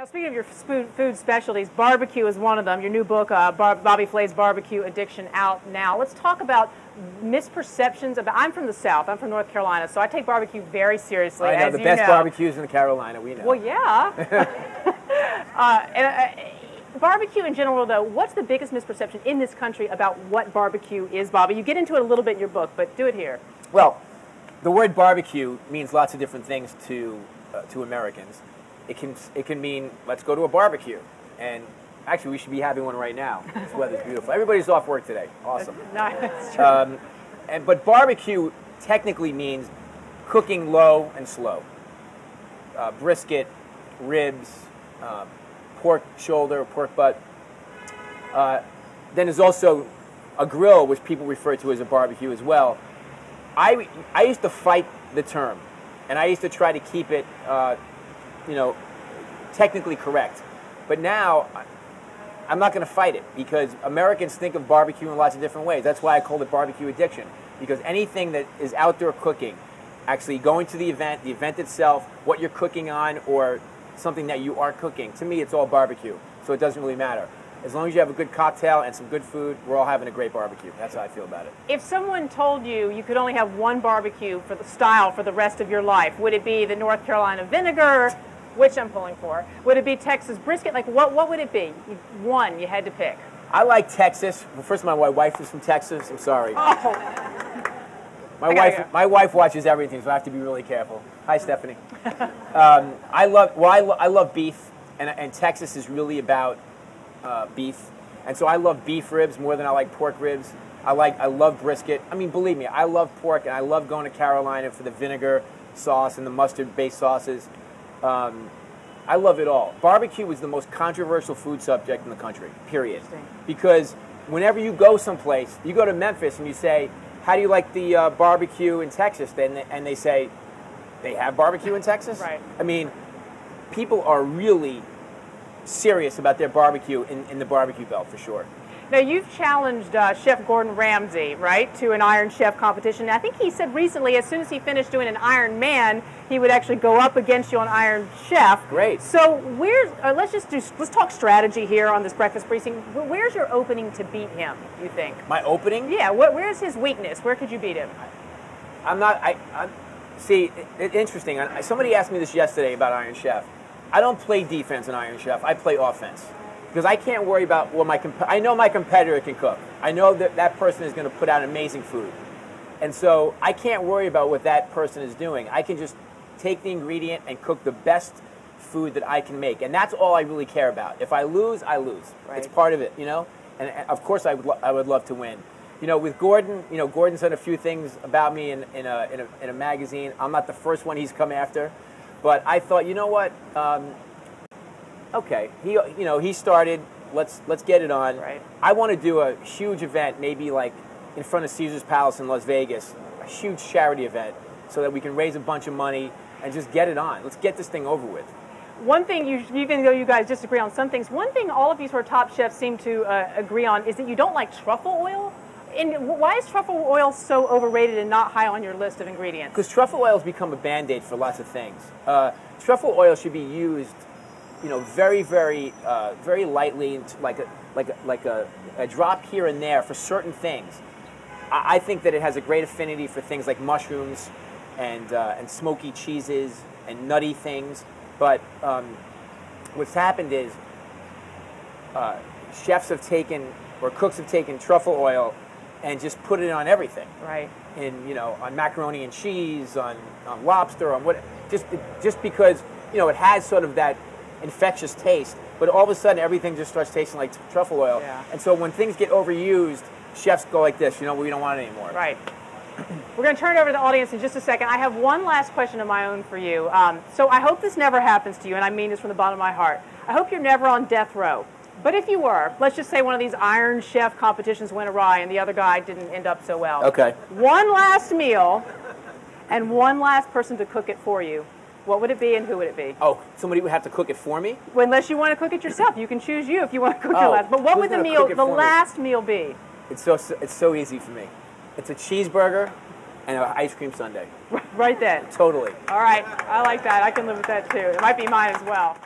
speaking of your food specialties, barbecue is one of them. Your new book, Bobby Flay's Barbecue Addiction, out now. Let's talk about misperceptions about. I'm from the South. I'm from North Carolina, so I take barbecue very seriously. I know as the you best know. barbecues in Carolina. We know. Well, yeah. Barbecue in general, though, what's the biggest misperception in this country about what barbecue is, Bobby? You get into it a little bit in your book, but do it here. Well, the word barbecue means lots of different things to Americans. It can mean let's go to a barbecue, and actually we should be having one right now. This weather's beautiful. Everybody's off work today. Awesome. That's true. But barbecue technically means cooking low and slow. Brisket, ribs, pork shoulder, pork butt. Then there's also a grill, which people refer to as a barbecue as well. I used to fight the term, and I used to try to keep it, technically correct. But now, I'm not going to fight it because Americans think of barbecue in lots of different ways. That's why I call it barbecue addiction, because anything that is outdoor cooking, actually going to the event itself, what you're cooking on, or something that you are cooking, to me it's all barbecue. So it doesn't really matter. As long as you have a good cocktail and some good food, we're all having a great barbecue. That's how I feel about it. If someone told you you could only have one barbecue for the style for the rest of your life, would it be the North Carolina vinegar, which I'm pulling for? Would it be Texas brisket? Like, what would it be? One you had to pick. I like Texas. Well, first of all, my wife is from Texas. I'm sorry. Oh. My wife watches everything, so I have to be really careful. Hi, Stephanie. I love beef, and Texas is really about beef, and so I love beef ribs more than I like pork ribs. I love brisket. I mean, believe me, I love pork, and I love going to Carolina for the vinegar sauce and the mustard-based sauces. I love it all. Barbecue is the most controversial food subject in the country, period. Because whenever you go someplace, you go to Memphis and you say, how do you like the barbecue in Texas? And they say, they have barbecue in Texas? Right. I mean, people are really serious about their barbecue in the barbecue belt, for sure. Now, you've challenged Chef Gordon Ramsay, right, to an Iron Chef competition. I think he said recently, as soon as he finished doing an Iron Man, he would actually go up against you on Iron Chef. Great. So let's talk strategy here on this breakfast briefing. Where's your opening to beat him, you think? My opening? Yeah, where's his weakness? Where could you beat him? See, interesting. Somebody asked me this yesterday about Iron Chef. I don't play defense in Iron Chef. I play offense. Because I can't worry about what I know my competitor can cook. I know that person is going to put out amazing food. And so I can't worry about what that person is doing. I can just take the ingredient and cook the best food that I can make. And that's all I really care about. If I lose, I lose. Right. It's part of it, you know? And of course I would love to win. You know, with Gordon, Gordon said a few things about me in a magazine. I'm not the first one he's come after. But I thought, you know what? Okay, he started. Let's get it on. Right. I want to do a huge event, maybe like in front of Caesar's Palace in Las Vegas, a huge charity event, so that we can raise a bunch of money and just get it on. Let's get this thing over with. One thing, even though you guys disagree on some things, one thing all of you who are top chefs seem to agree on is that you don't like truffle oil. And why is truffle oil so overrated and not high on your list of ingredients? Because truffle oil has become a Band-Aid for lots of things. Truffle oil should be used, very, very, very lightly, like a drop here and there for certain things. I think that it has a great affinity for things like mushrooms and smoky cheeses and nutty things. But what's happened is chefs have taken, or cooks have taken truffle oil and just put it on everything. Right. On macaroni and cheese, on lobster, on what, just because, it has sort of that infectious taste, but all of a sudden everything just starts tasting like truffle oil. Yeah. And so when things get overused, chefs go like this, we don't want it anymore. Right. We're going to turn it over to the audience in just a second. I have one last question of my own for you. So I hope this never happens to you, and I mean this from the bottom of my heart. I hope you're never on death row. But if you were, let's just say one of these Iron Chef competitions went awry and the other guy didn't end up so well. Okay. One last meal and one last person to cook it for you. What would it be and who would it be? Oh, somebody would have to cook it for me? Well, unless you want to cook it yourself. You can choose you if you want to cook your last. But what would the last meal be? It's so easy for me. It's a cheeseburger and an ice cream sundae. Right then. Totally. All right. I like that. I can live with that too. It might be mine as well.